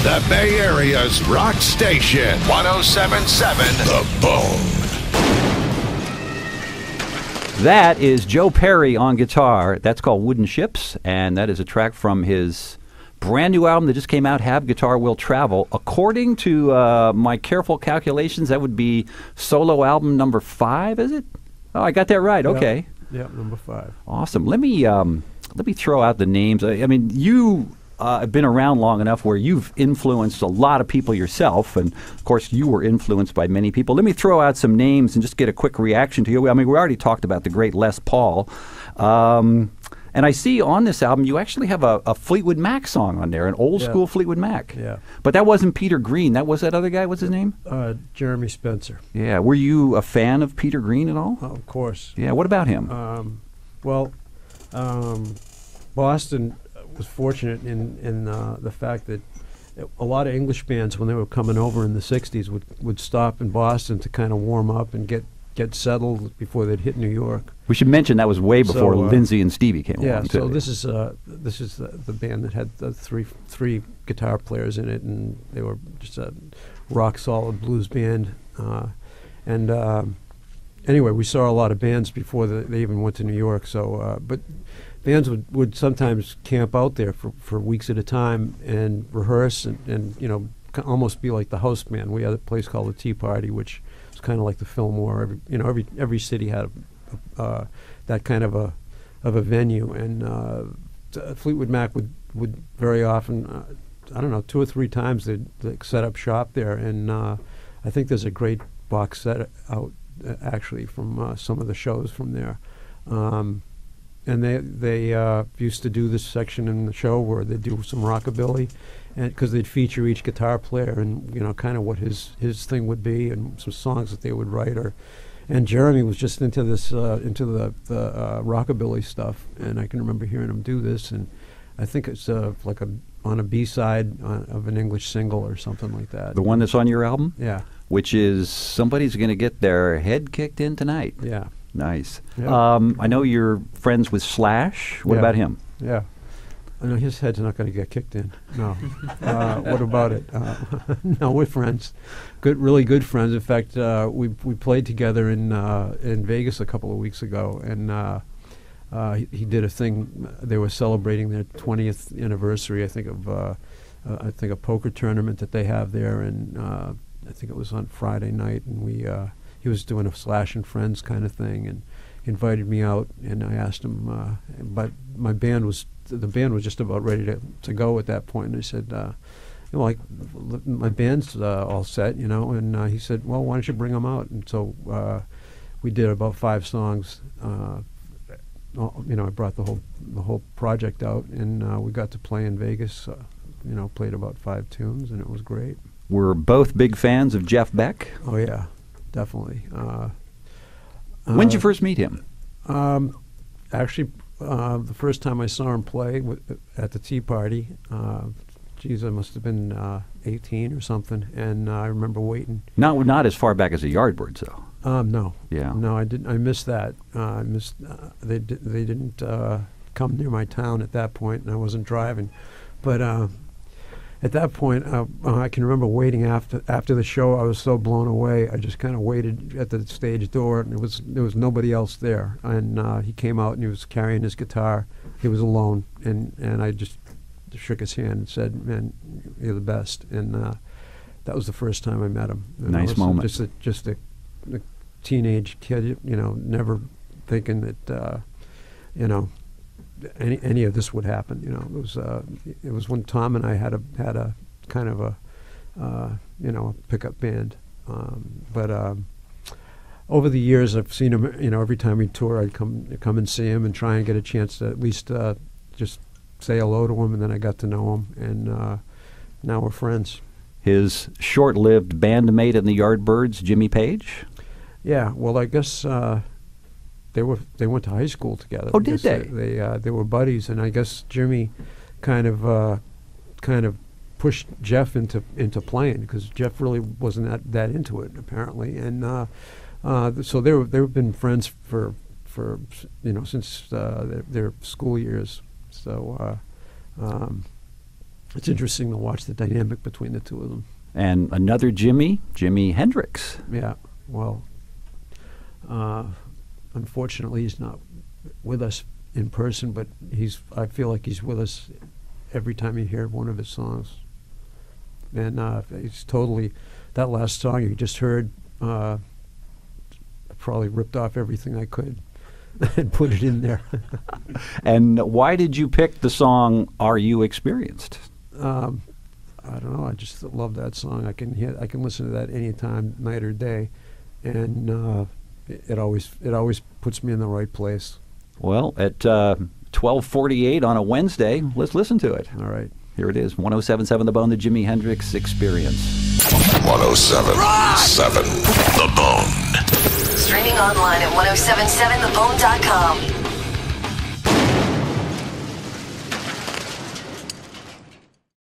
The Bay Area's rock station, 107.7 The Bone. That is Joe Perry on guitar. That's called Wooden Ships, and that is a track from his brand new album that just came out, Have Guitar Will Travel. According to my careful calculations, that would be solo album number 5, is it? Oh, I got that right. Okay. Yep, number 5. Awesome. Let me throw out the names. I mean, you have been around long enough where you've influenced a lot of people yourself, and of course you were influenced by many people. Let me throw out some names and just get a quick reaction to you. I mean, we already talked about the great Les Paul, and I see on this album you actually have a Fleetwood Mac song on there, an old school Fleetwood Mac. Yeah. But that wasn't Peter Green. That was that other guy. What's his name? Jeremy Spencer. Yeah. Were you a fan of Peter Green at all? Of course. Yeah. What about him? Boston was fortunate in the fact that a lot of English bands, when they were coming over in the 60s, would stop in Boston to kind of warm up and get settled before they'd hit New York. We should mention that was way before Lindsay and Stevie came along. Yeah, so too. this is the band that had the three guitar players in it, and they were just a rock solid blues band. Anyway, we saw a lot of bands before they even went to New York. So, but bands would sometimes camp out there for weeks at a time and rehearse and almost be like the house band. We had a place called the Tea Party, which was kind of like the Fillmore. Every city had that kind of a venue, and Fleetwood Mac would very often, 2 or 3 times they'd set up shop there, and I think there's a great box set out actually from some of the shows from there. And they used to do this section in the show where they'd do some rockabilly, and because they'd feature each guitar player and kind of what his thing would be and some songs that they would write. And Jeremy was just into this into the rockabilly stuff, and I can remember hearing him do this, and I think it's like on a B-side of an English single or something like that. The one that's on your album? Yeah. Which is Somebody's Gonna Get Their Head Kicked In Tonight. Yeah. Nice. Yeah. I know you're friends with Slash. What about him? Yeah. I know his head's not going to get kicked in. No. What about it? No, we're friends. Really good friends. In fact, we played together in Vegas a couple of weeks ago, and he did a thing. They were celebrating their 20th anniversary, I think, of a poker tournament that they have there, and I think it was on Friday night, and he was doing a Slash and Friends kind of thing, and he invited me out, and I asked him, but the band was just about ready to go at that point, and I said, my band's all set, and he said, well, why don't you bring them out? And so we did about 5 songs. I brought the whole project out, and we got to play in Vegas. Played about 5 tunes, and it was great. We're both big fans of Jeff Beck. Oh yeah, definitely. When did you first meet him? Actually, the first time I saw him play at the Tea Party, I must have been 18 or something, and I remember waiting. Not as far back as the Yardbirds, though. No. Yeah. No, I didn't. I missed that. I missed. They didn't come near my town at that point, and I wasn't driving. But at that point, I can remember waiting after the show. I was so blown away. I just kind of waited at the stage door, and there was nobody else there. And he came out, and he was carrying his guitar. He was alone, and I just shook his hand and said, "Man, you're the best." And that was the first time I met him. Nice moment. Just a teenage kid, never thinking that any of this would happen. It was when Tom and I had a kind of a pickup band. But over the years, I've seen him. Every time we tour, I'd come and see him and try and get a chance to at least just say hello to him. And then I got to know him, and now we're friends. His short-lived bandmate in the Yardbirds, Jimmy Page. Yeah, well, I guess they went to high school together. Oh, did they? They were buddies, and I guess Jimmy kind of pushed Jeff into playing, because Jeff really wasn't that into it apparently, and so they've been friends for since their school years. So it's interesting to watch the dynamic between the two of them. And another Jimi Hendrix. Yeah, well, unfortunately, he's not with us in person, but I feel like he's with us every time you hear one of his songs. And it's totally, that last song you just heard, I probably ripped off everything I could and put it in there. And why did you pick the song "Are You Experienced"? I don't know. I just love that song. I can listen to that anytime, night or day, and it always puts me in the right place. Well, at 12:48 on a Wednesday, let's listen to it. All right. Here it is, 107.7 The Bone, the Jimi Hendrix Experience. 107.7 The Bone. Streaming online at 1077thebone.com.